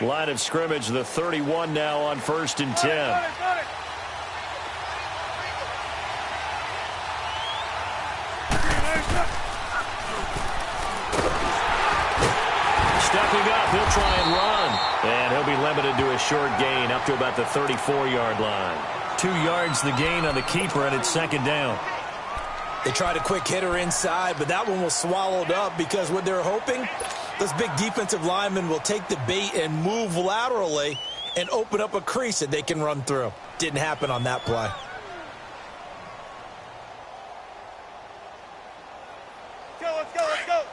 Line of scrimmage, the 31 now on 1st and 10. Stepping up, he'll try and run. And he'll be limited to a short gain up to about the 34-yard line. 2 yards the gain on the keeper, and it's 2nd down. They tried a quick hitter inside, but that one was swallowed up because what they're hoping, those big defensive linemen will take the bait and move laterally and open up a crease that they can run through. Didn't happen on that play. Let's go.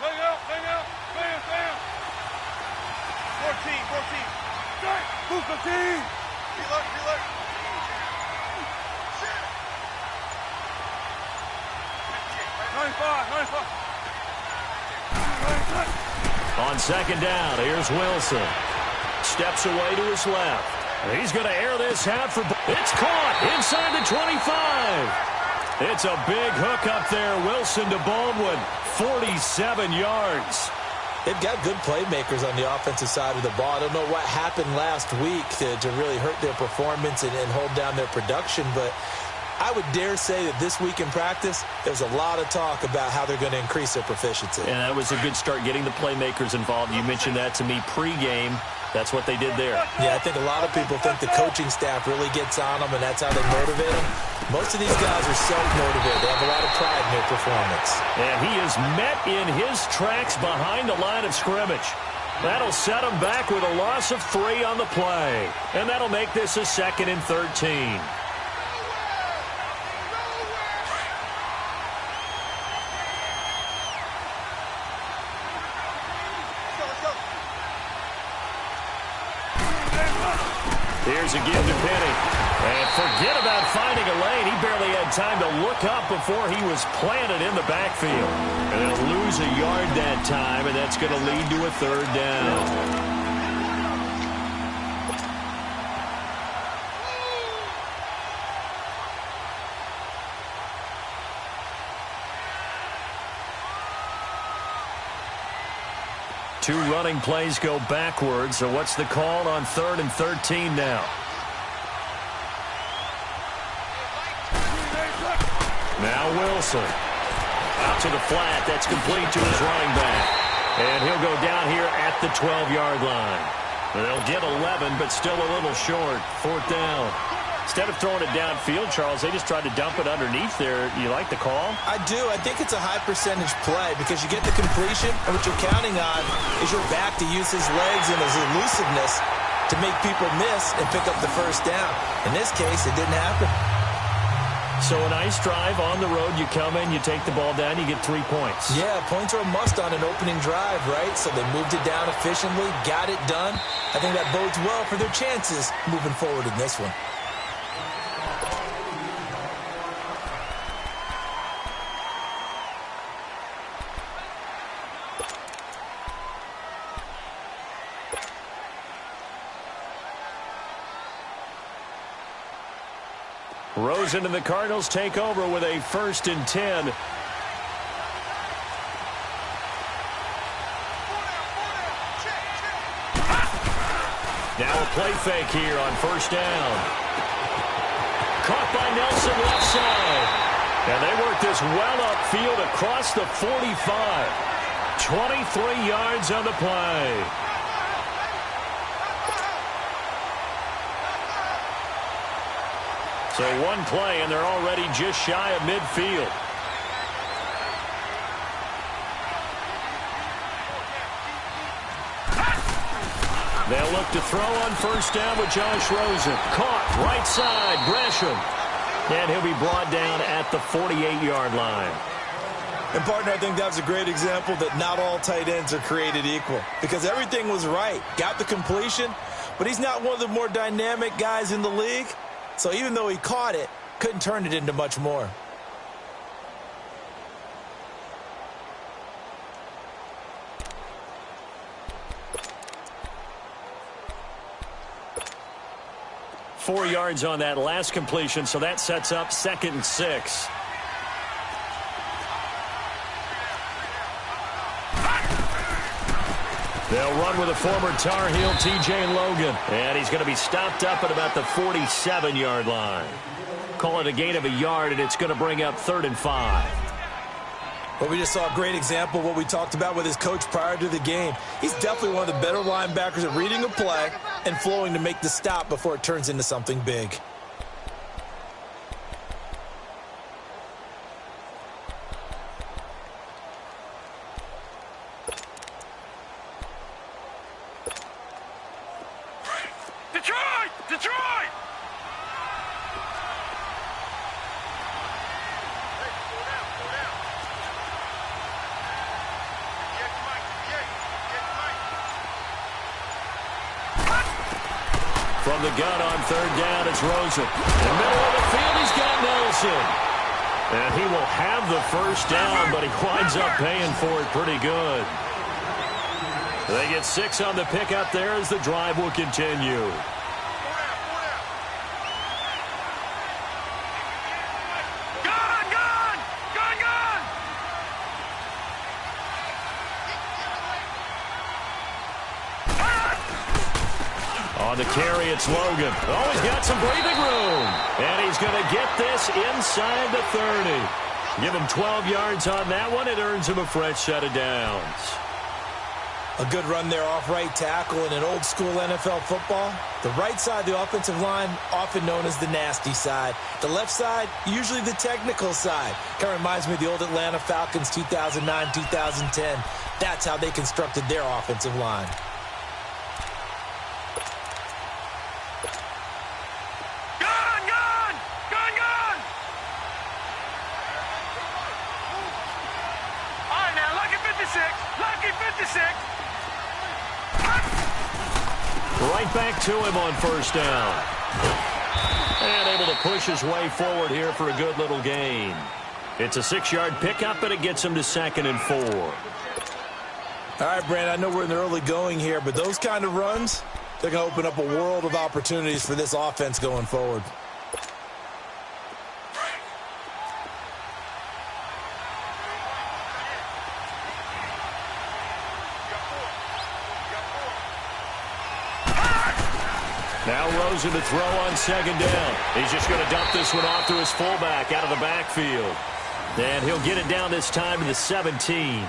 Hang out. 14. Booster team. Reload. On 2nd down, here's Wilson. Steps away to his left. He's going to air this out for... It's caught inside the 25. It's a big hook up there. Wilson to Baldwin. 47 yards. They've got good playmakers on the offensive side of the ball. I don't know what happened last week to really hurt their performance and hold down their production, but I would dare say that this week in practice, there's a lot of talk about how they're going to increase their proficiency. And that was a good start, getting the playmakers involved. You mentioned that to me pregame. That's what they did there. Yeah, I think a lot of people think the coaching staff really gets on them, and that's how they motivate them. Most of these guys are self-motivated. They have a lot of pride in their performance. And he is met in his tracks behind the line of scrimmage. That'll set him back with a loss of 3 on the play. And that'll make this a 2nd and 13. Here's a give to Penny. And forget about finding a lane. He barely had time to look up before he was planted in the backfield. And they'll lose a yard that time, and that's going to lead to a 3rd down. Two running plays go backwards, so what's the call on 3rd and 13 now? Now Wilson. Out to the flat. That's complete to his running back. And he'll go down here at the 12-yard line. They'll get 11, but still a little short. 4th down. Instead of throwing it downfield, Charles, they just tried to dump it underneath there. You like the call? I do. I think it's a high-percentage play because you get the completion, and what you're counting on is your back to use his legs and his elusiveness to make people miss and pick up the 1st down. In this case, it didn't happen. So a nice drive on the road. You come in, you take the ball down, you get 3 points. Yeah, points are a must on an opening drive, right? So they moved it down efficiently, got it done. I think that bodes well for their chances moving forward in this one. Rosen and the Cardinals take over with a 1st and 10. Now a play fake here on 1st down. Caught by Nelson left side. And they work this well upfield across the 45. 23 yards on the play. So one play, and they're already just shy of midfield. They'll look to throw on 1st down with Josh Rosen. Caught, right side, Gresham. And he'll be brought down at the 48-yard line. And, partner, I think that was a great example that not all tight ends are created equal. Because everything was right. Got the completion, but he's not one of the more dynamic guys in the league. So even though he caught it, couldn't turn it into much more. Four yards on that last completion, so that sets up 2nd and 6. They'll run with a former Tar Heel, T.J. Logan. And he's going to be stopped up at about the 47-yard line. Call it a gain of a yard, and it's going to bring up 3rd and 5. Well, we just saw a great example of what we talked about with his coach prior to the game. He's definitely one of the better linebackers at reading a play and flowing to make the stop before it turns into something big. Detroit! Detroit! From the gun on 3rd down, it's Rosen. In the middle of the field, he's got Nelson. And he will have the 1st down, but he winds up paying for it pretty good. They get 6 on the pickup there as the drive will continue. On the carry, it's Logan. Oh, he's got some breathing room. And he's going to get this inside the 30. Give him 12 yards on that one. It earns him a fresh set of downs. A good run there off right tackle in an old-school NFL football. The right side of the offensive line, often known as the nasty side. The left side, usually the technical side. Kind of reminds me of the old Atlanta Falcons 2009-2010. That's how they constructed their offensive line. Right back to him on 1st down. And able to push his way forward here for a good little gain. It's a 6-yard pickup, and it gets him to 2nd and 4. All right, Brandon, I know we're in the early going here, but those kind of runs, they're going to open up a world of opportunities for this offense going forward. Now Rosen to throw on 2nd down. He's just going to dump this one off to his fullback out of the backfield. And he'll get it down this time to the 17.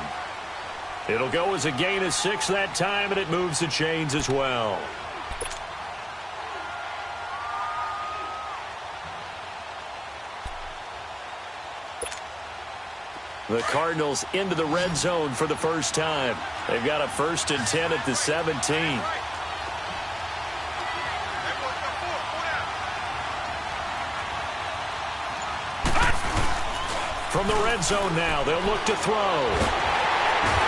It'll go as a gain of 6 that time, and it moves the chains as well. The Cardinals into the red zone for the first time. They've got a 1st and 10 at the 17. From the red zone now, they'll look to throw.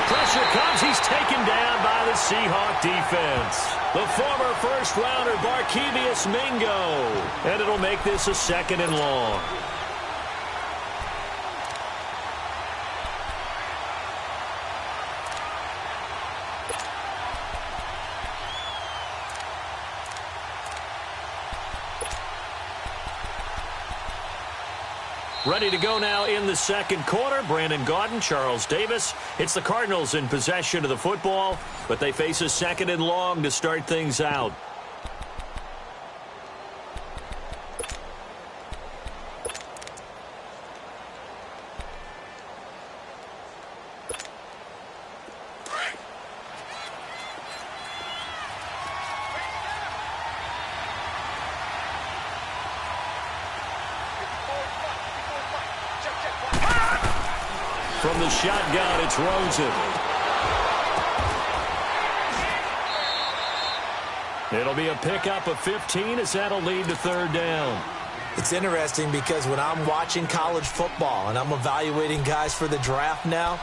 Pressure comes. He's taken down by the Seahawk defense. The former first-rounder, Barkevious Mingo. And it'll make this a 2nd and long. Ready to go now in the 2nd quarter. Brandon Gaudin, Charles Davis. It's the Cardinals in possession of the football, but they face a 2nd and long to start things out. From the shotgun, it's Rosen. It'll be a pickup of 15 as that'll lead to 3rd down. It's interesting because when I'm watching college football and I'm evaluating guys for the draft now,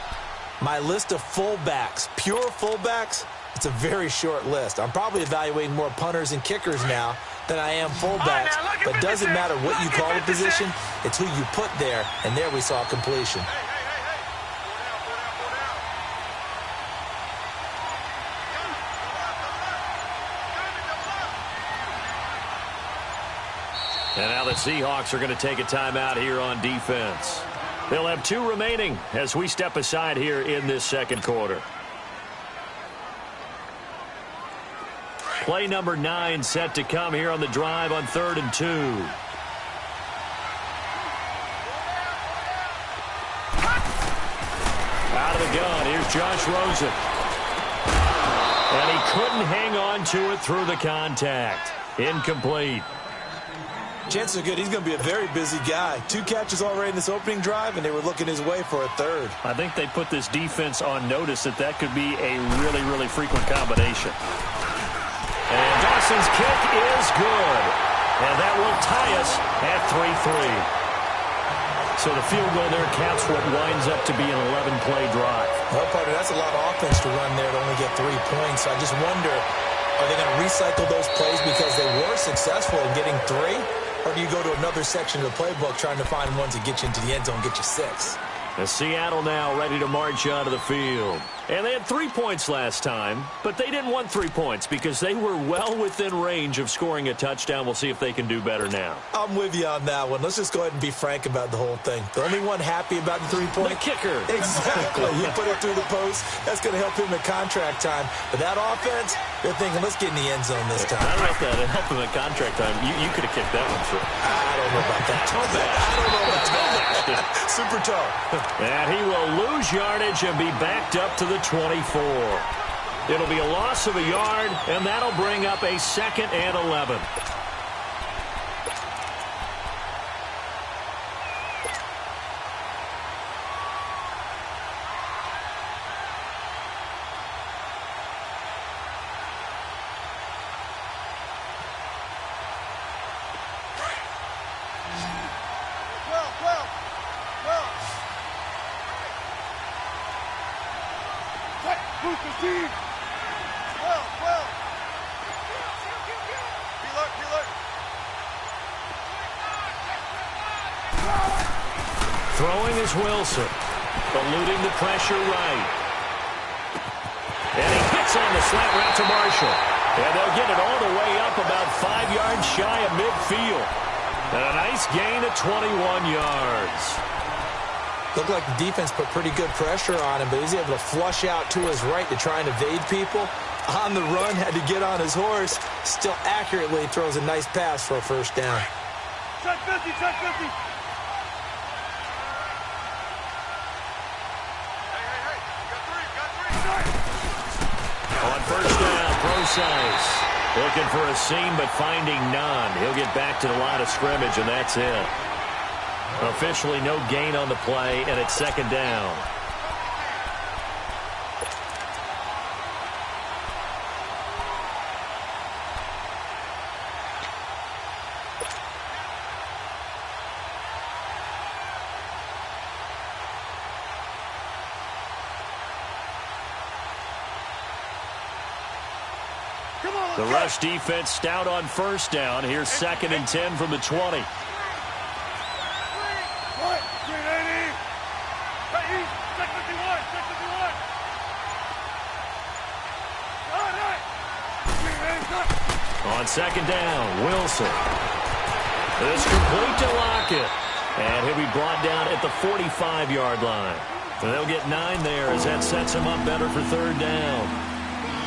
my list of fullbacks, pure fullbacks, it's a very short list. I'm probably evaluating more punters and kickers now than I am fullbacks. But it doesn't matter what you call the position, it's who you put there, and there we saw completion. And now the Seahawks are going to take a timeout here on defense. They'll have 2 remaining as we step aside here in this 2nd quarter. Play number 9 set to come here on the drive on 3rd and 2. Out of the gun, here's Josh Rosen. And he couldn't hang on to it through the contact. Incomplete. Chances are good he's going to be a very busy guy. 2 catches already in this opening drive, and they were looking his way for a 3rd. I think they put this defense on notice that could be a really, really frequent combination. And Dawson's kick is good. And that will tie us at 3-3. So the field goal there caps what winds up to be an 11-play drive. Well, partner, that's a lot of offense to run there to only get 3 points. So I just wonder, are they going to recycle those plays because they were successful in getting 3? Or do you go to another section of the playbook trying to find ones that get you into the end zone, get you 6? And Seattle now ready to march onto the field. And they had 3 points last time, but they didn't want 3 points because they were well within range of scoring a touchdown. We'll see if they can do better now. I'm with you on that one. Let's just go ahead and be frank about the whole thing. The only one happy about the 3-point? The kicker. Exactly. You put it through the post. That's going to help him at contract time. But that offense, they're thinking, let's get in the end zone this time. I don't know if that would help him at contract time. You could have kicked that one through. I don't know about that. Toe bash. I don't know about that. Super toe. And he will lose yardage and be backed up to the 24. It'll be a loss of a yard, and that'll bring up a 2nd and 11. Throwing is Wilson, eluding the pressure right. And he hits on the slant route to Marshall. And they'll get it all the way up about 5 yards shy of midfield. And a nice gain of 21 yards. Looked like the defense put pretty good pressure on him, but he's able to flush out to his right to try and evade people. On the run, had to get on his horse. Still accurately throws a nice pass for a 1st down. Check 50, check 50. On 1st down, Procise looking for a seam but finding none. He'll get back to the line of scrimmage, and that's it. Officially no gain on the play, and it's 2nd down. The rush defense stout on 1st down. Here's 2nd and 10 from the 20. On 2nd down, Wilson. It's complete to Lockett. And he'll be brought down at the 45-yard line. And they'll get 9 there as that sets him up better for 3rd down.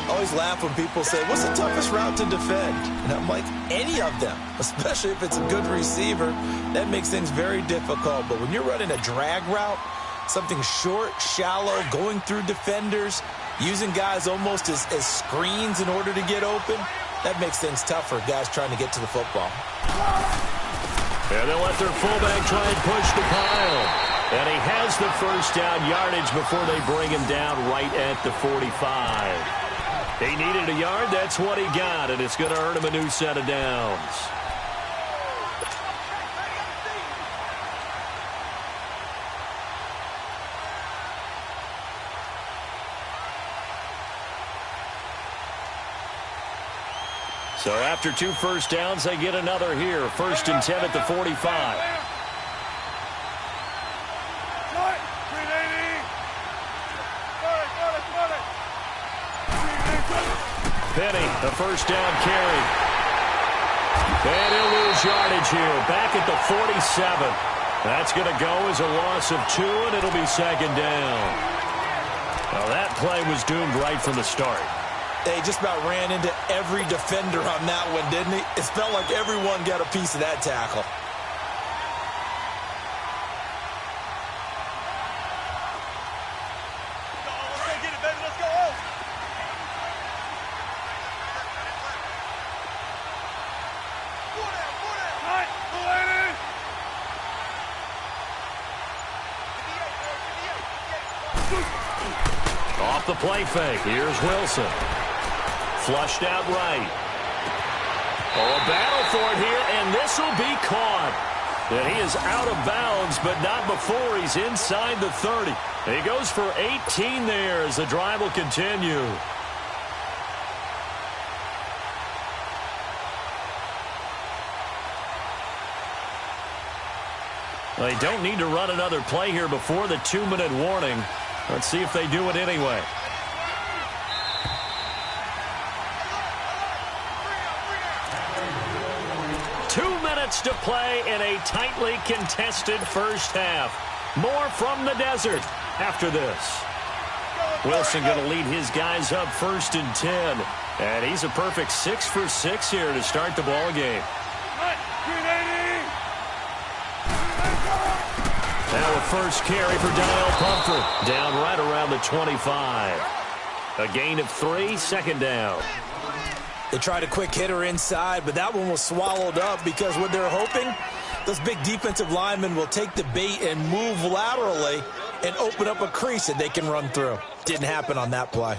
I always laugh when people say, what's the toughest route to defend? And I'm like, any of them, especially if it's a good receiver. That makes things very difficult. But when you're running a drag route, something short, shallow, going through defenders, using guys almost as screens in order to get open, that makes things tougher, guys trying to get to the football. And they'll let their fullback try and push the pile. And he has the 1st down yardage before they bring him down right at the 45. He needed a yard. That's what he got, and it's going to earn him a new set of downs. So after 2 1st downs, they get another here. 1st and 10 at the 45. Penny, the 1st down carry. And he'll lose yardage here. Back at the 47. That's going to go as a loss of 2, and it'll be 2nd down. Well, that play was doomed right from the start. He just about ran into every defender on that one, didn't he? It felt like everyone got a piece of that tackle. Off the play fake. Here's Wilson. Flushed out right. Oh, a battle for it here, and this will be caught. And he is out of bounds, but not before he's inside the 30. He goes for 18 there as the drive will continue. They don't need to run another play here before the 2-minute warning. Let's see if they do it anyway. To play in a tightly contested first half. More from the desert after this. Wilson going to lead his guys up 1st and 10. And he's a perfect 6 for 6 here to start the ball game. Now a first carry for Donnell Pumphrey. Down right around the 25. A gain of 3, 2nd down. They tried a quick hitter inside, but that one was swallowed up because what they're hoping, those big defensive linemen will take the bait and move laterally and open up a crease that they can run through. Didn't happen on that play.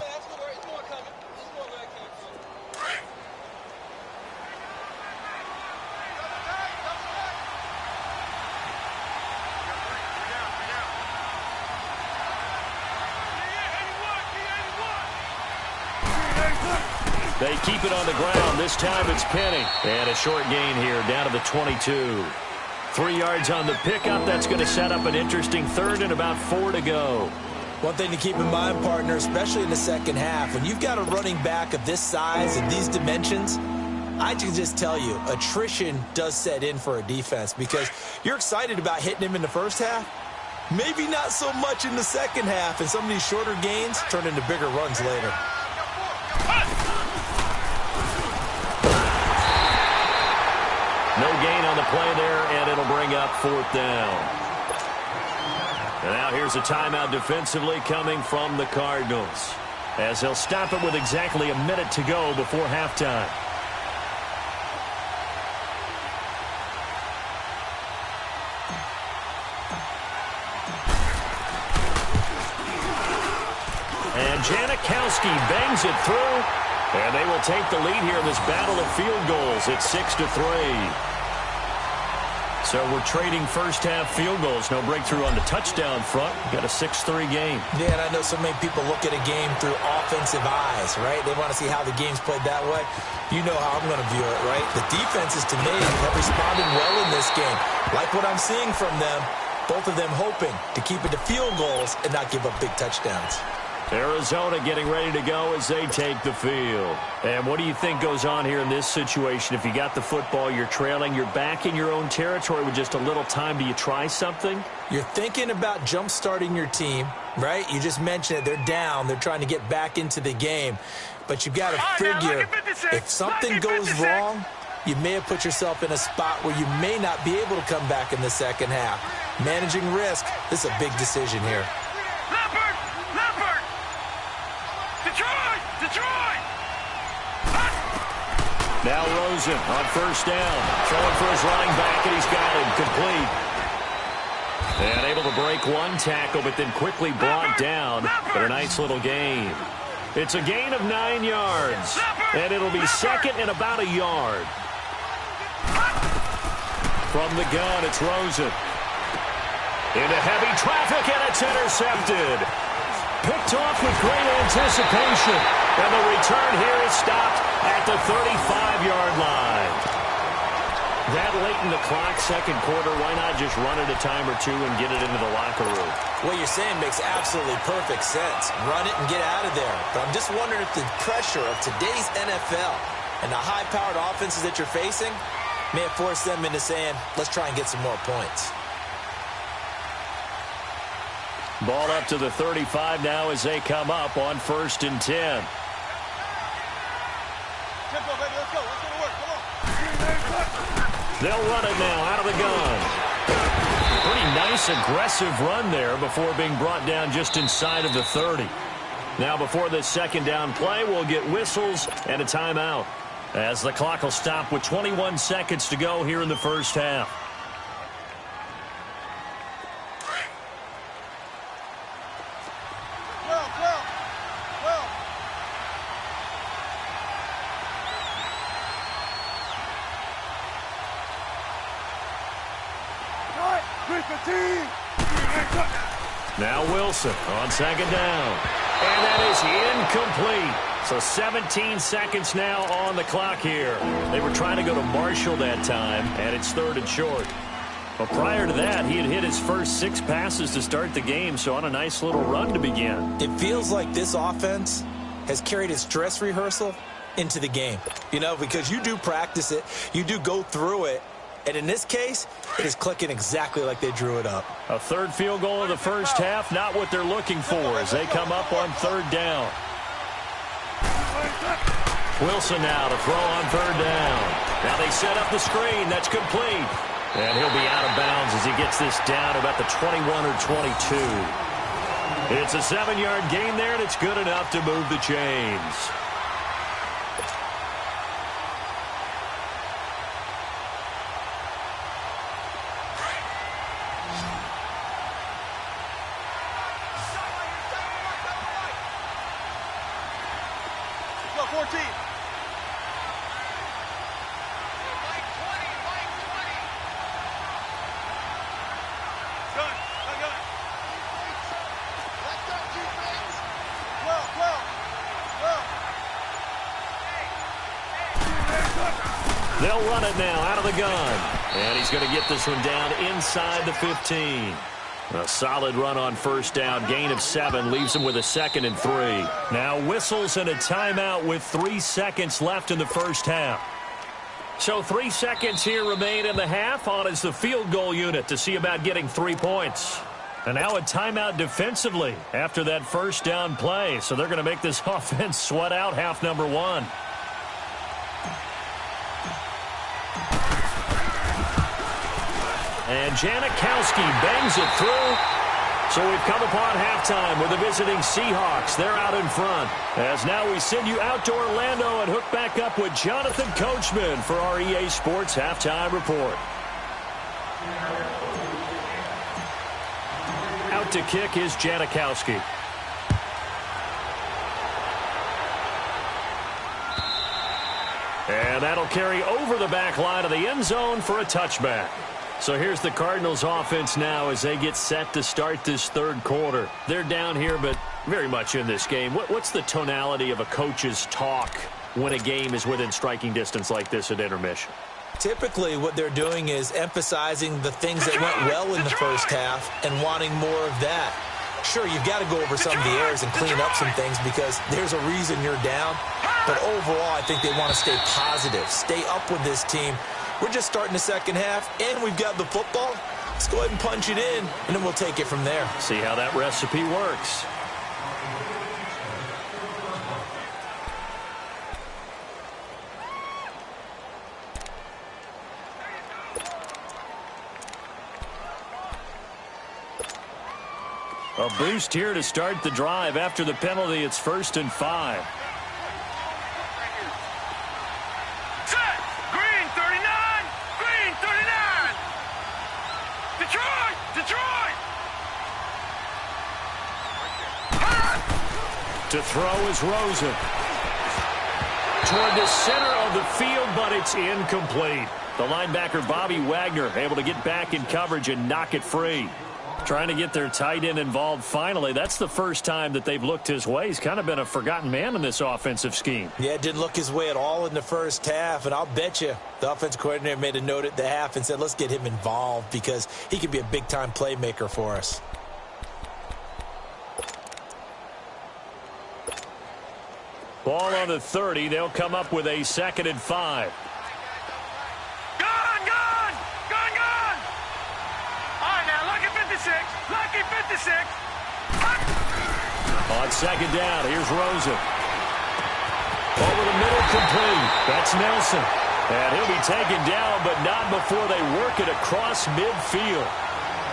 They keep it on the ground. This time it's Penny. And a short gain here down to the 22. 3 yards on the pickup. That's going to set up an interesting 3rd and about 4 to go. One thing to keep in mind, partner, especially in the second half, when you've got a running back of this size and these dimensions, I can just tell you, attrition does set in for a defense because you're excited about hitting him in the first half. Maybe not so much in the second half, and some of these shorter gains turn into bigger runs later. No gain on the play there, and it'll bring up 4th down. And now here's a timeout defensively coming from the Cardinals, as he'll stop it with exactly a minute to go before halftime. And Janikowski bangs it through, and they will take the lead here in this battle of field goals. It's 6-3. So we're trading first-half field goals. No breakthrough on the touchdown front. Got a 6-3 game. Yeah, and I know so many people look at a game through offensive eyes, right? They want to see how the game's played that way. You know how I'm going to view it, right? The defenses, to me, have responded well in this game. Like what I'm seeing from them, both of them hoping to keep it to field goals and not give up big touchdowns. Arizona getting ready to go as they take the field. And what do you think goes on here in this situation? If you got the football, you're trailing, you're back in your own territory with just a little time. Do you try something? You're thinking about jump-starting your team, right? You just mentioned it. They're down. They're trying to get back into the game. But you've got to figure if something goes wrong, you may have put yourself in a spot where you may not be able to come back in the second half. Managing risk, this is a big decision here. Now Rosen on first down. Throwing for his running back, and he's got him complete. And able to break one tackle, but then quickly brought down. But a nice little gain. It's a gain of 9 yards. And it'll be 2nd and about a yard. From the gun, it's Rosen. Into heavy traffic, and it's intercepted. Picked off with great anticipation. And the return here is stopped at the 35-yard line. That late in the clock, second quarter, why not just run it a time or two and get it into the locker room? What you're saying makes absolutely perfect sense. Run it and get out of there. But I'm just wondering if the pressure of today's NFL and the high-powered offenses that you're facing may have forced them into saying, let's try and get some more points. Ball up to the 35 now as they come up on 1st and 10. Tempo, baby. Let's go. Let's go to work. Come on. They'll run it now out of the gun. Pretty nice, aggressive run there before being brought down just inside of the 30. Now, before this second down play, we'll get whistles and a timeout, as the clock will stop with 21 seconds to go here in the first half. Now Wilson on second down. And that is incomplete. So 17 seconds now on the clock here. They were trying to go to Marshall that time, and it's 3rd and short. But prior to that, he had hit his first 6 passes to start the game, so on a nice little run to begin. It feels like this offense has carried its dress rehearsal into the game. You know, because you do practice it, you do go through it, and in this case, it is clicking exactly like they drew it up. A 3rd field goal in the first half, not what they're looking for as they come up on 3rd down. Wilson now to throw on 3rd down. Now they set up the screen. That's complete. And he'll be out of bounds as he gets this down about the 21 or 22. It's a 7-yard gain there, and it's good enough to move the chains. They'll run it now out of the gun. And he's going to get this one down inside the 15. A solid run on 1st down. Gain of 7 leaves him with a 2nd and 3. Now whistles and a timeout with 3 seconds left in the first half. So 3 seconds here remain in the half. On is the field goal unit to see about getting 3 points. And now a timeout defensively after that 1st down play. So they're going to make this offense sweat out half number 1. And Janikowski bangs it through. So we've come upon halftime with the visiting Seahawks. They're out in front. As now we send you out to Orlando and hook back up with Jonathan Coachman for our EA Sports Halftime Report. Out to kick is Janikowski. And that'll carry over the back line of the end zone for a touchback. So here's the Cardinals offense now as they get set to start this 3rd quarter. They're down here, but very much in this game. What's the tonality of a coach's talk when a game is within striking distance like this at intermission? Typically, what they're doing is emphasizing the things that went well in the first half and wanting more of that. Sure, you've got to go over some of the errors and clean up some things because there's a reason you're down. But overall, I think they want to stay positive, stay up with this team. We're just starting the second half, and we've got the football. Let's go ahead and punch it in, and then we'll take it from there. See how that recipe works. A boost here to start the drive. After the penalty, it's 1st and 5. To throw is Rosen. Toward the center of the field, but it's incomplete. The linebacker, Bobby Wagner, able to get back in coverage and knock it free. Trying to get their tight end involved finally. That's the first time that they've looked his way. He's kind of been a forgotten man in this offensive scheme. Yeah, it didn't look his way at all in the first half, and I'll bet you the offensive coordinator made a note at the half and said, let's get him involved because he could be a big-time playmaker for us. Ball on the 30. They'll come up with a 2nd and 5. Gone! All right, now, lucky 56. Lucky 56. On 2nd down, here's Rosen. Over the middle, complete. That's Nelson. And he'll be taken down, but not before they work it across midfield.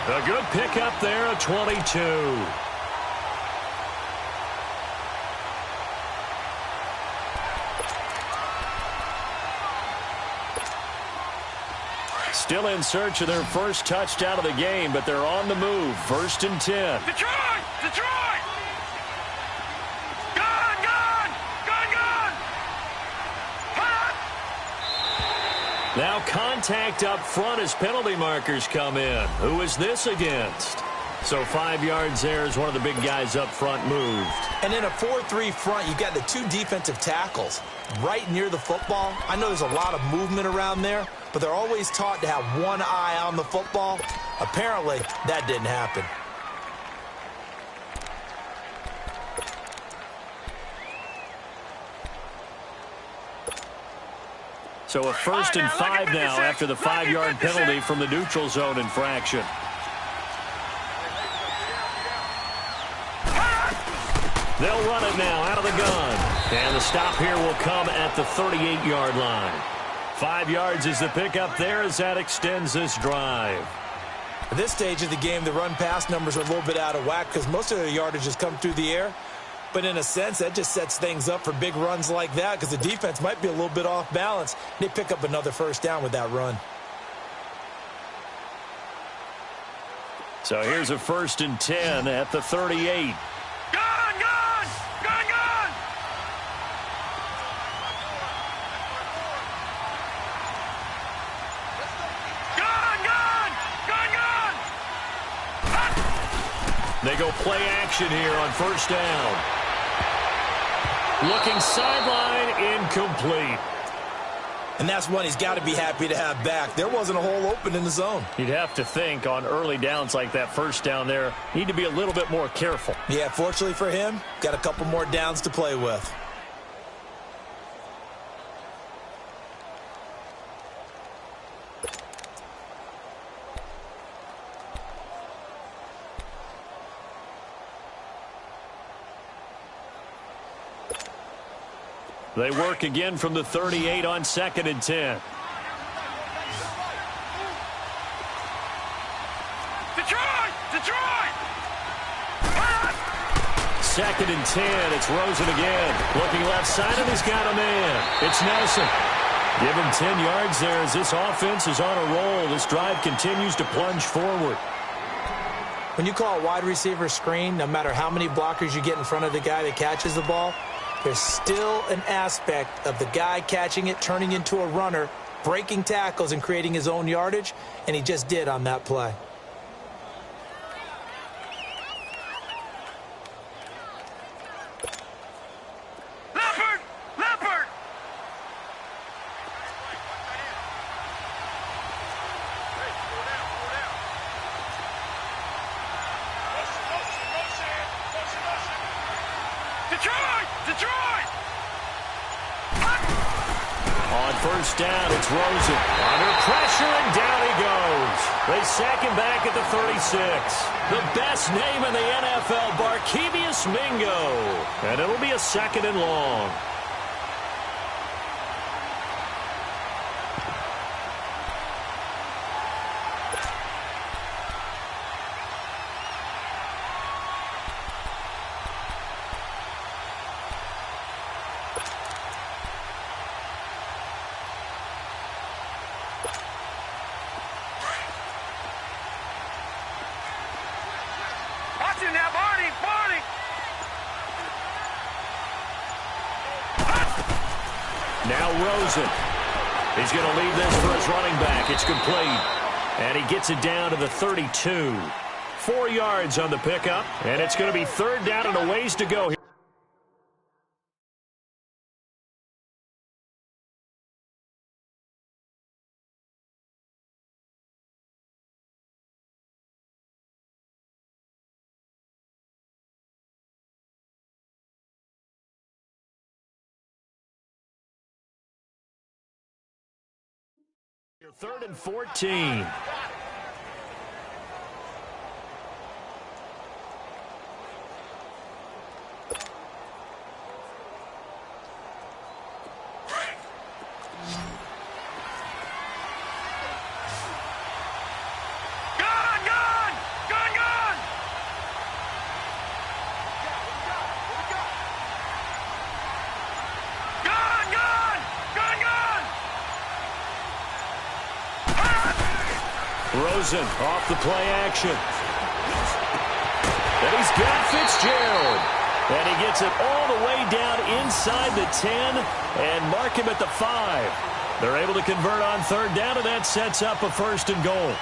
A good pickup there, a 22. Still in search of their first touchdown of the game, but they're on the move. 1st and 10. Detroit! Detroit! Gun! Gun! Gun! Gun! Hot! Now contact up front as penalty markers come in. Who is this against? So 5 yards there as one of the big guys up front moved. And in a 4-3 front, you've got the 2 defensive tackles right near the football. I know there's a lot of movement around there, but they're always taught to have one eye on the football. Apparently, that didn't happen. So a 1st and 5 now after the 5-yard penalty from the neutral zone infraction. They'll run it now out of the gun. And the stop here will come at the 38-yard line. 5 yards is the pickup there as that extends this drive. At this stage of the game, the run-pass numbers are a little bit out of whack because most of their yardage has come through the air. But in a sense, that just sets things up for big runs like that because the defense might be a little bit off balance. They pick up another 1st down with that run. So here's a 1st and 10 at the 38. Gun! Gun! Gun! Gun! Gun! Gun! Gun! Gun! Hot! They go play action here on 1st down. Looking sideline, incomplete. And that's one he's got to be happy to have back. There wasn't a hole open in the zone. You'd have to think on early downs like that 1st down there, need to be a little bit more careful. Yeah, fortunately for him, got a couple more downs to play with. They work again from the 38 on 2nd and 10. Detroit! Detroit! 2nd and 10. It's Rosen again. Looking left side, and he's got a man. It's Nelson. Give him 10 yards there as this offense is on a roll. This drive continues to plunge forward. When you call a wide receiver screen, no matter how many blockers you get in front of the guy that catches the ball, there's still an aspect of the guy catching it, turning into a runner, breaking tackles and creating his own yardage, and he just did on that play. Leopard! Leopard! Detroit! Detroit! On 1st down, it's Rosen. Under pressure, and down he goes. They sack him back at the 36. The best name in the NFL, Barkevious Mingo. And it'll be a 2nd and long. Watch him now, Barney! Barney! Now Rosen. He's going to leave this for his running back. It's complete. And he gets it down to the 32. 4 yards on the pickup. And it's going to be 3rd down and a ways to go here. Your 3rd and 14. Rosen off the play action. And he's got Fitzgerald. And he gets it all the way down inside the 10 and mark him at the 5. They're able to convert on third down, and that sets up a 1st and goal.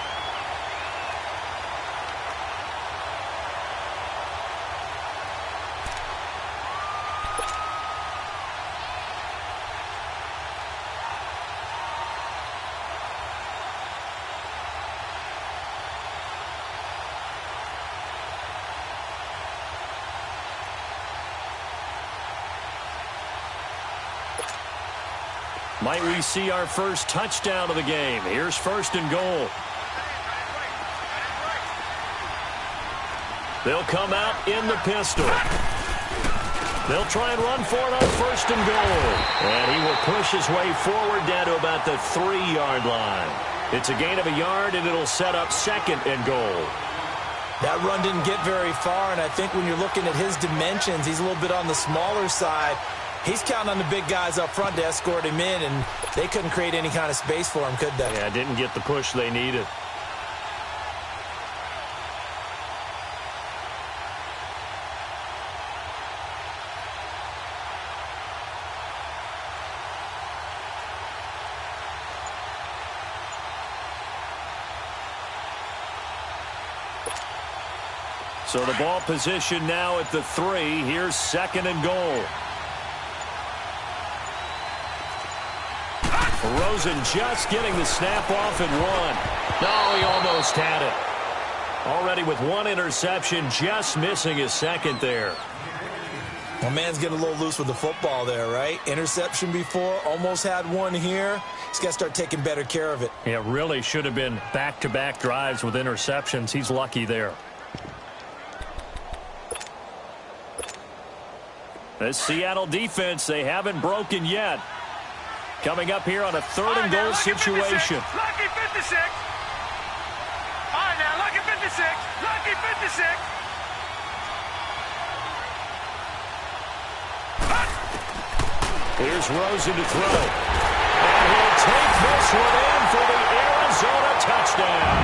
Might we see our first touchdown of the game? Here's 1st and goal. They'll come out in the pistol. They'll try and run for it on 1st and goal. And he will push his way forward down to about the 3-yard line. It's a gain of a yard, and it'll set up 2nd and goal. That run didn't get very far, and I think when you're looking at his dimensions, he's a little bit on the smaller side. He's counting on the big guys up front to escort him in, and they couldn't create any kind of space for him, could they? Yeah, didn't get the push they needed. So the ball position now at the 3. Here's 2nd and goal. Rosen just getting the snap off and 1. No, he almost had it. Already with 1 interception, just missing his 2nd there. Well, man's getting a little loose with the football there, right? Interception before, almost had 1 here. He's got to start taking better care of it. It really should have been back-to-back drives with interceptions. He's lucky there. This Seattle defense, they haven't broken yet. Coming up here on a 3rd and goal situation. Lucky 56. All right, now, lucky 56. Lucky 56. Here's Rosen to throw. And he'll take this one in for the Arizona touchdown.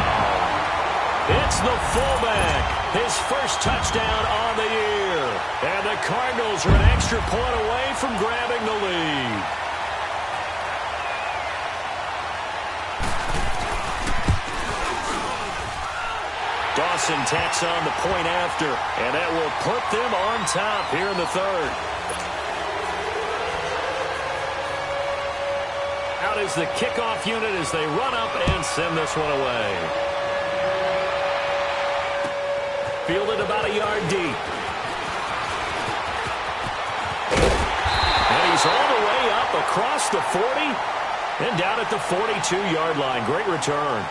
It's the fullback. His first touchdown on the year. And the Cardinals are an extra point away from grabbing the lead. Dawson tacks on the point after, and that will put them on top here in the 3rd. Out is the kickoff unit as they run up and send this one away. Fielded about a yard deep. And he's all the way up across the 40 and down at the 42-yard line. Great return.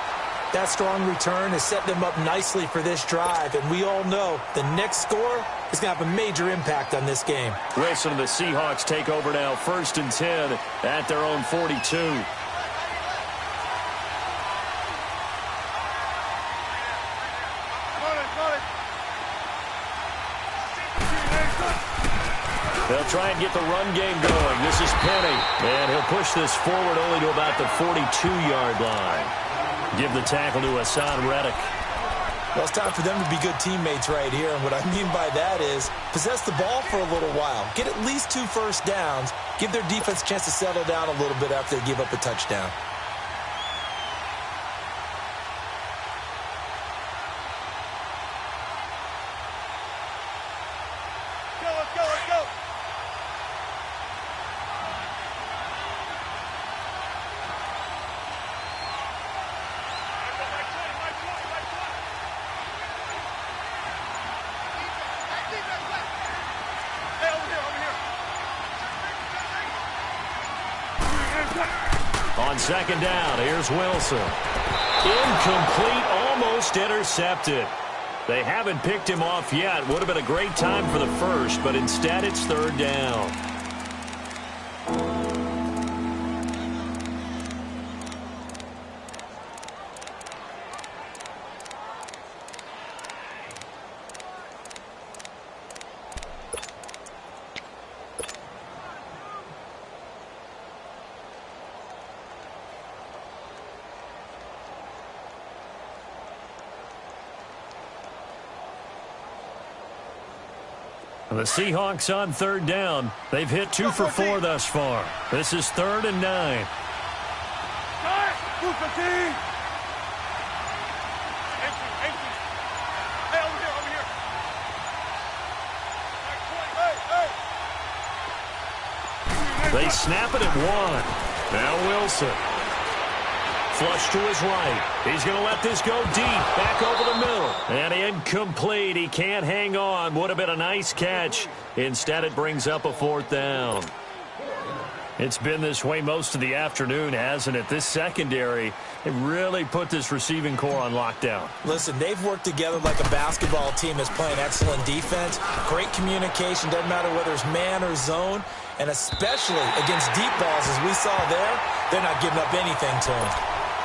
That strong return has set them up nicely for this drive, and we all know the next score is going to have a major impact on this game. Wilson and the Seahawks take over now, 1st and 10 at their own 42. They'll try and get the run game going. This is Penny, and he'll push this forward only to about the 42-yard line. Give the tackle to Hassan Reddick. Well, it's time for them to be good teammates right here, and what I mean by that is possess the ball for a little while. Get at least 2 first downs. Give their defense a chance to settle down a little bit after they give up a touchdown. Let's go, let's go. On 2nd down, here's Wilson. Incomplete, almost intercepted. They haven't picked him off yet. Would have been a great time for the 1st, but instead it's 3rd down. The Seahawks on third down. They've hit 2 for 4 thus far. This is 3rd and 9. They snap it at 1. Now Wilson. Flush to his right. He's going to let this go deep. Back over the middle. And incomplete. He can't hang on. Would have been a nice catch. Instead, it brings up a 4th down. It's been this way most of the afternoon, hasn't it? This secondary, it really put this receiving core on lockdown. Listen, they've worked together like a basketball team that's playing excellent defense. Great communication. Doesn't matter whether it's man or zone. And especially against deep balls, as we saw there, they're not giving up anything to them.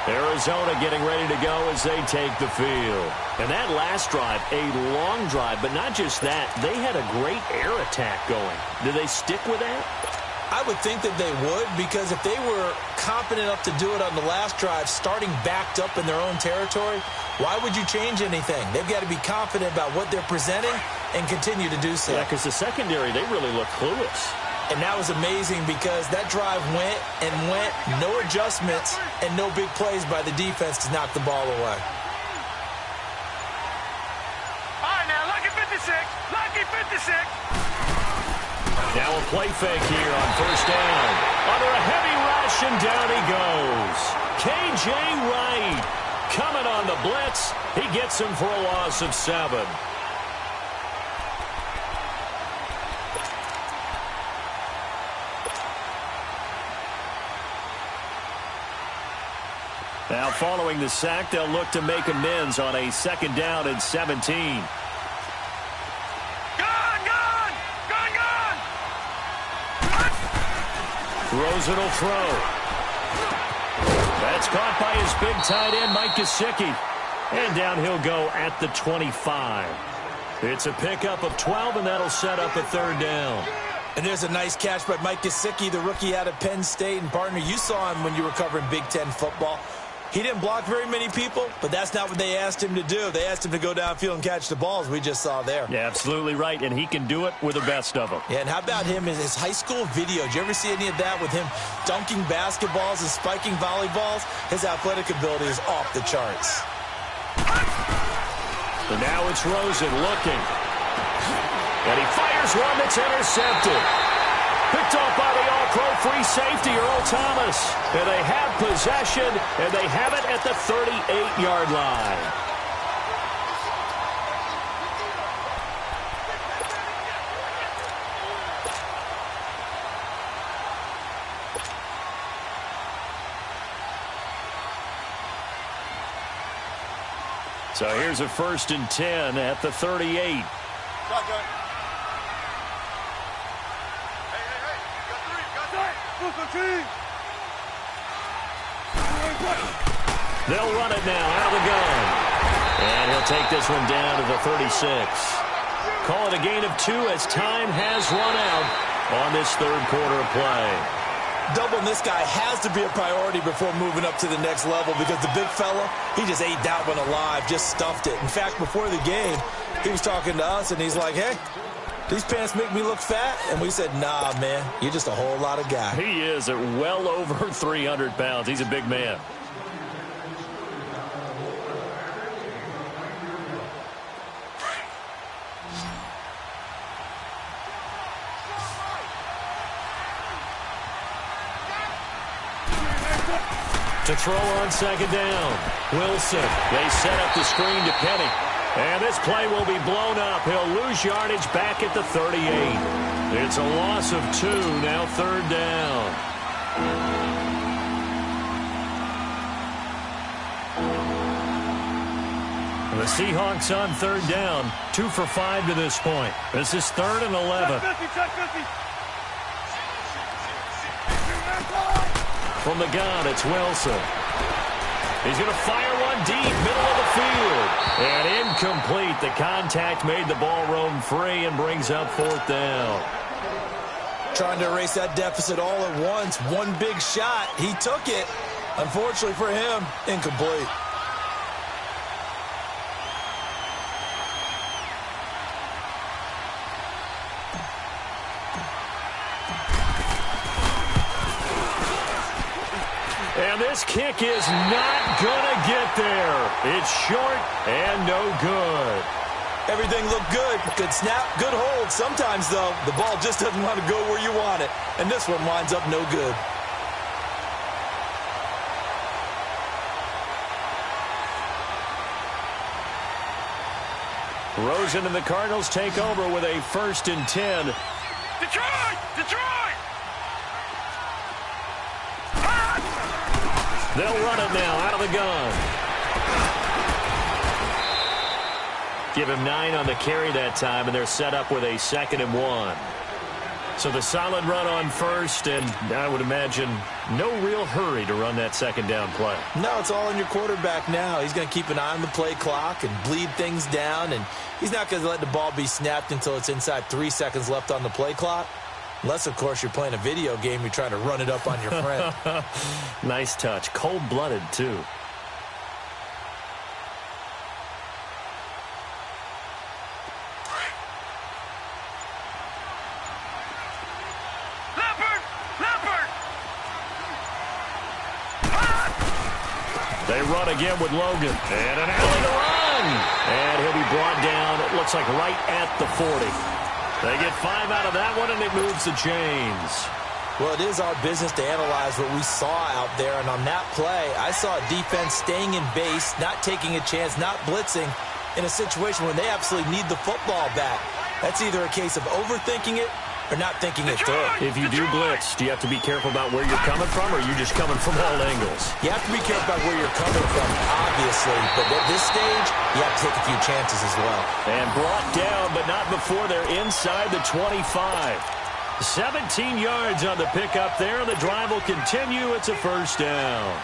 Arizona getting ready to go as they take the field. And that last drive, a long drive, but not just that. They had a great air attack going. Do they stick with that? I would think that they would, because if they were confident enough to do it on the last drive, starting backed up in their own territory, why would you change anything? They've got to be confident about what they're presenting and continue to do so. Yeah, because the secondary, they really look clueless. And that was amazing because that drive went and went, no adjustments, and no big plays by the defense to knock the ball away. All right, now, lucky 56. Lucky 56. Now a play fake here on first down. Under a heavy rush, and down he goes. K.J. Wright coming on the blitz. He gets him for a loss of 7. Now following the sack, they'll look to make amends on a 2nd down and 17. Rosen will throw. That's caught by his big tight end, Mike Gesicki. And down he'll go at the 25. It's a pickup of 12, and that'll set up a 3rd down. And there's a nice catch by Mike Gesicki, the rookie out of Penn State. And, partner, you saw him when you were covering Big Ten football. He didn't block very many people, but that's not what they asked him to do. They asked him to go downfield and catch the balls we just saw there. Yeah, absolutely right, and he can do it with the best of them. Yeah, and how about him in his high school video? Did you ever see any of that with him dunking basketballs and spiking volleyballs? His athletic ability is off the charts. And now it's Rosen looking. And he fires one that's intercepted. Picked off by the All-Pro free safety, Earl Thomas. And they have possession, and they have it at the 38-yard line. So here's a 1st and 10 at the 38. They'll run it now out of the gun. And he'll take this one down to the 36. Call it a gain of 2 as time has run out on this 3rd quarter play. Doubling this guy has to be a priority before moving up to the next level, because the big fella, he just ate that one alive, just stuffed it. In fact, before the game, he was talking to us, and he's like, hey, these pants make me look fat? And we said, nah, man, you're just a whole lot of guy. He is at well over 300 pounds. He's a big man. To throw on 2nd down. Wilson. They set up the screen to Penny. And this play will be blown up. He'll lose yardage back at the 38. It's a loss of 2, now 3rd down. The Seahawks on 3rd down. 2 for 5 to this point. This is 3rd and 11. From the gun, it's Wilson. He's going to fire one deep, middle of the field. And incomplete. The contact made the ball roam free and brings up 4th down. Trying to erase that deficit all at once. One big shot. He took it. Unfortunately for him, incomplete. And this kick is not going to get there. It's short and no good. Everything looked good. Good snap, good hold. Sometimes, though, the ball just doesn't want to go where you want it. And this one winds up no good. Rosen and the Cardinals take over with a 1st and 10. Detroit! Detroit! They'll run it now out of the gun. Give him 9 on the carry that time, and they're set up with a 2nd and 1. So the solid run on 1st, and I would imagine no real hurry to run that 2nd down play. No, it's all on your quarterback now. He's going to keep an eye on the play clock and bleed things down, and he's not going to let the ball be snapped until it's inside 3 seconds left on the play clock. Unless, of course, you're playing a video game, you're trying to run it up on your friend. Nice touch. Cold-blooded, too. They run again with Logan. And an alley to run. And he'll be brought down, it looks like right at the 40. They get 5 out of that one, and it moves the chains. Well, it is our business to analyze what we saw out there. And on that play, I saw a defense staying in base, not taking a chance, not blitzing in a situation when they absolutely need the football back. That's either a case of overthinking it or not thinking it through. If you do blitz, do you have to be careful about where you're coming from, or are you just coming from all angles? You have to be careful about where you're coming from, obviously. But at this stage, you have to take a few chances as well. And brought down, but not before they're inside the 25. 17 yards on the pickup there. The drive will continue. It's a 1st down.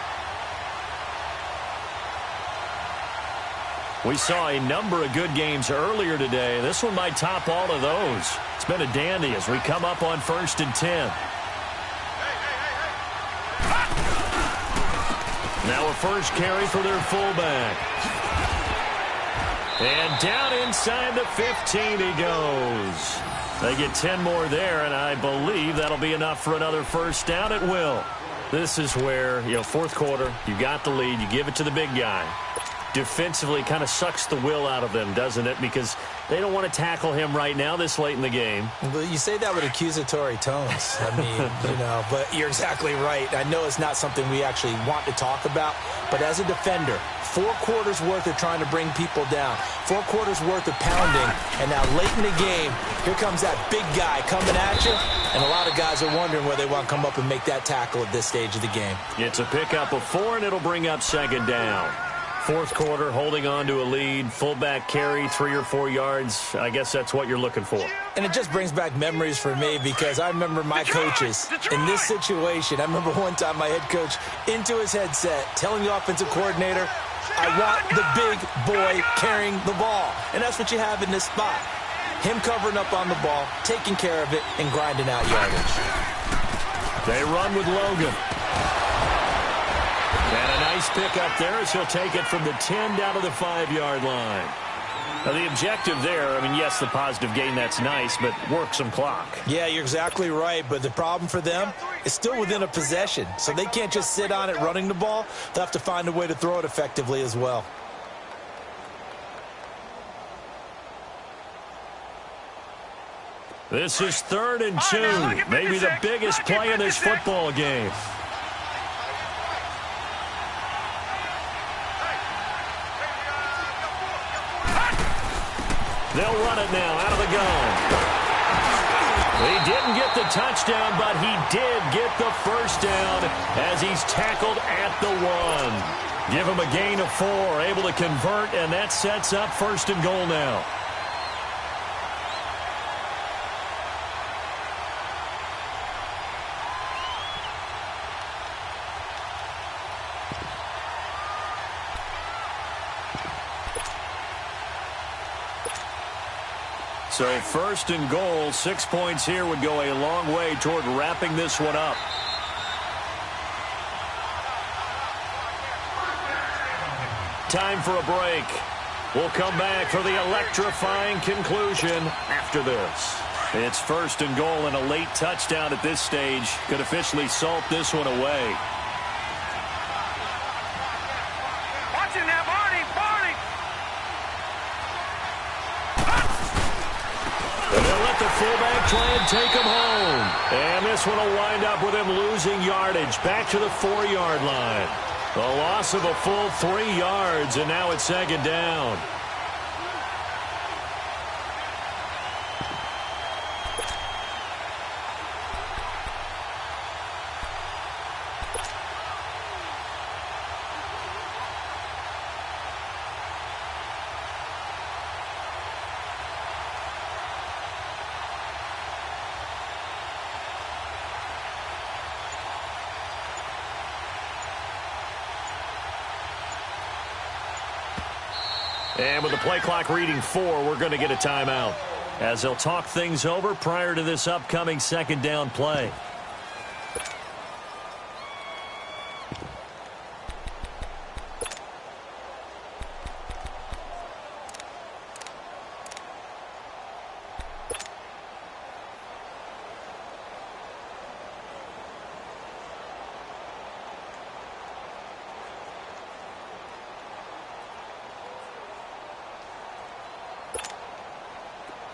We saw a number of good games earlier today. This one might top all of those. It's been a dandy as we come up on 1st and 10. Now a 1st carry for their fullback. And down inside the 15 he goes. They get 10 more there, and I believe that'll be enough for another 1st down. It will. This is where, 4th quarter, you got the lead, you give it to the big guy. Defensively kind of sucks the will out of them, doesn't it? Because they don't want to tackle him right now this late in the game. Well, you say that with accusatory tones. I mean, but you're exactly right. I know it's not something we actually want to talk about, but as a defender, 4 quarters worth of trying to bring people down, 4 quarters worth of pounding, and now late in the game, here comes that big guy coming at you, and a lot of guys are wondering where they want to come up and make that tackle at this stage of the game. It's a pickup of 4, and it'll bring up 2nd down. 4th quarter, holding on to a lead, fullback carry, 3 or 4 yards. I guess that's what you're looking for. And it just brings back memories for me because I remember my coaches in this situation. I remember one time my head coach into his headset telling the offensive coordinator, I want the big boy carrying the ball. And that's what you have in this spot. Him covering up on the ball, taking care of it, and grinding out yardage. They run with Logan. And a nice pick up there as he'll take it from the 10 down to the 5-yard line. Now, the objective there, yes, the positive gain, that's nice, but work some clock. Yeah, you're exactly right, but the problem for them is still within a possession, so they can't just sit on it running the ball. They'll have to find a way to throw it effectively as well. This is 3rd and 2, maybe the biggest play in this football game. They'll run it now out of the gun. He didn't get the touchdown, but he did get the 1st down as he's tackled at the 1. Give him a gain of 4, able to convert, and that sets up 1st and goal now. So 1st and goal, 6 points here would go a long way toward wrapping this one up. Time for a break. We'll come back for the electrifying conclusion after this. It's 1st and goal, and a late touchdown at this stage could officially salt this one away. fullback try and take him home. And this one will wind up with him losing yardage back to the 4-yard line. A loss of a full 3 yards, and now it's 2nd down. And with the play clock reading 4, we're going to get a timeout, as they'll talk things over prior to this upcoming 2nd down play.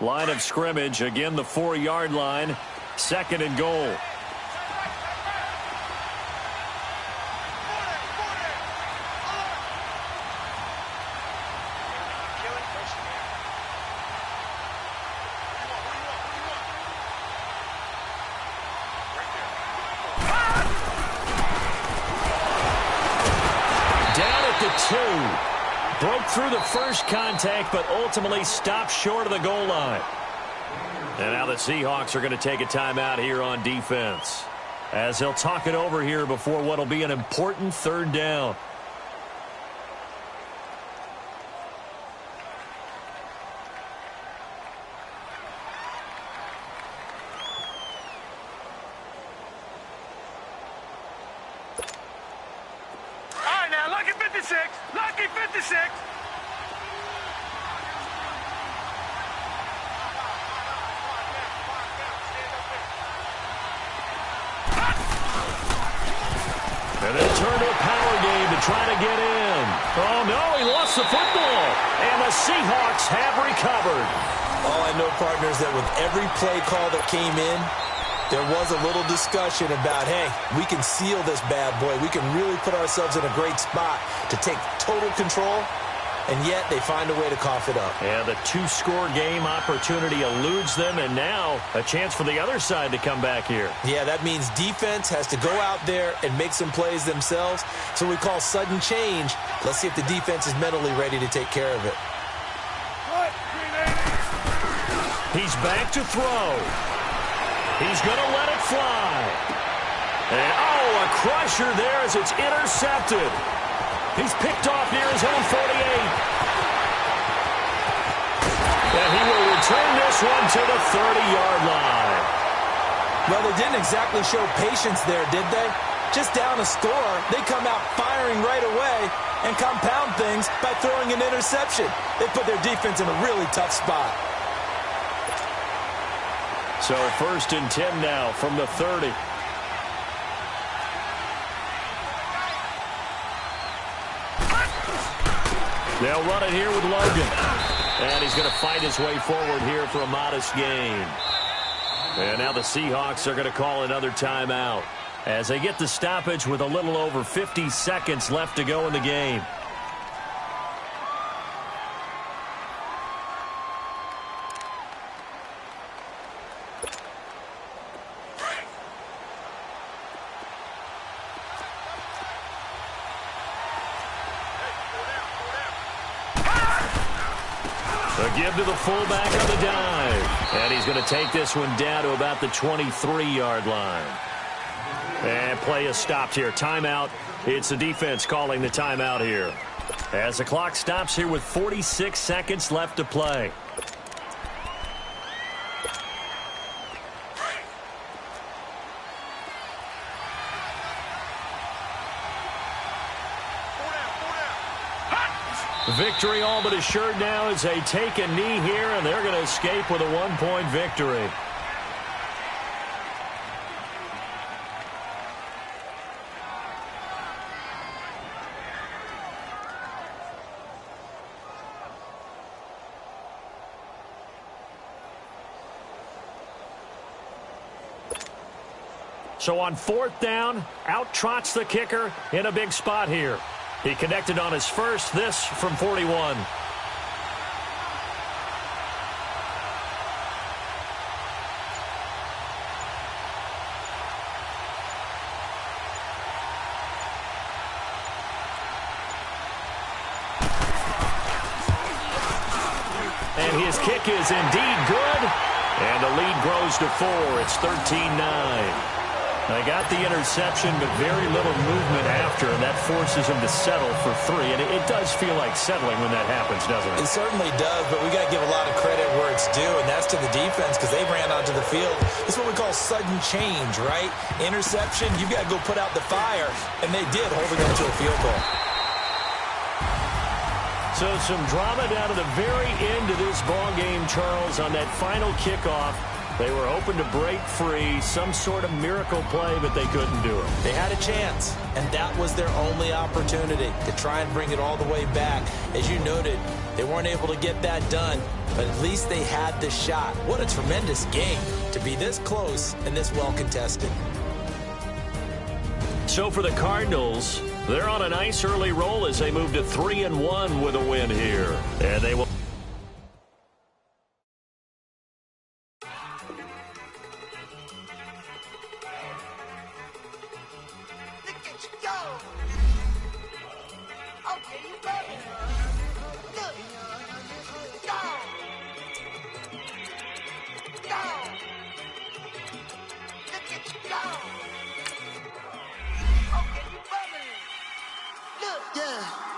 Line of scrimmage, again the 4-yard line, 2nd and goal. Down at the 2. Broke through the first contact, but ultimately stopped short of the goal line. And now the Seahawks are going to take a timeout here on defense, as they'll talk it over here before what will be an important 3rd down. All right, now, lucky 56. Lucky 56. And then turn to a power game to try to get in. Oh, no, he lost the football. And the Seahawks have recovered. Oh, I know, partners, that with every play call that came in, there was a little discussion about, hey, we can seal this bad boy. We can really put ourselves in a great spot to take total control, and yet they find a way to cough it up. Yeah, the 2-score game opportunity eludes them, and now a chance for the other side to come back here. Yeah, that means defense has to go out there and make some plays themselves. So we call sudden change. Let's see if the defense is mentally ready to take care of it. He's back to throw. He's going to let it fly. And, oh, a crusher there as it's intercepted. He's picked off near his own 48. And he will return this one to the 30-yard line. Well, they didn't exactly show patience there, did they? Just down a score, they come out firing right away and compound things by throwing an interception. They put their defense in a really tough spot. So 1st and 10 now from the 30. They'll run it here with Logan. And he's going to fight his way forward here for a modest gain. And now the Seahawks are going to call another timeout as they get the stoppage with a little over 50 seconds left to go in the game. A give to the fullback on the dive. And he's going to take this one down to about the 23-yard line. And play is stopped here. Timeout. It's the defense calling the timeout here, as the clock stops here with 46 seconds left to play. Victory all but assured now as they take a knee here, and they're going to escape with a 1-point victory. So on 4th down, out trots the kicker in a big spot here. He connected on his first, this from 41. And his kick is indeed good. And the lead grows to 4. It's 13-9. They got the interception, but very little movement after, and that forces him to settle for 3. And it does feel like settling when that happens, doesn't it? It certainly does, but we got to give a lot of credit where it's due, and that's to the defense because they ran onto the field. It's what we call sudden change, right? Interception, you got to go put out the fire, and they did, holding them to a field goal. So some drama down to the very end of this ball game, Charles, on that final kickoff. They were hoping to break free, some sort of miracle play, but they couldn't do it. They had a chance, and that was their only opportunity to try and bring it all the way back. As you noted, they weren't able to get that done, but at least they had the shot. What a tremendous game to be this close and this well contested. So for the Cardinals, they're on a nice early roll as they move to 3-1 with a win here. And they will... Yeah.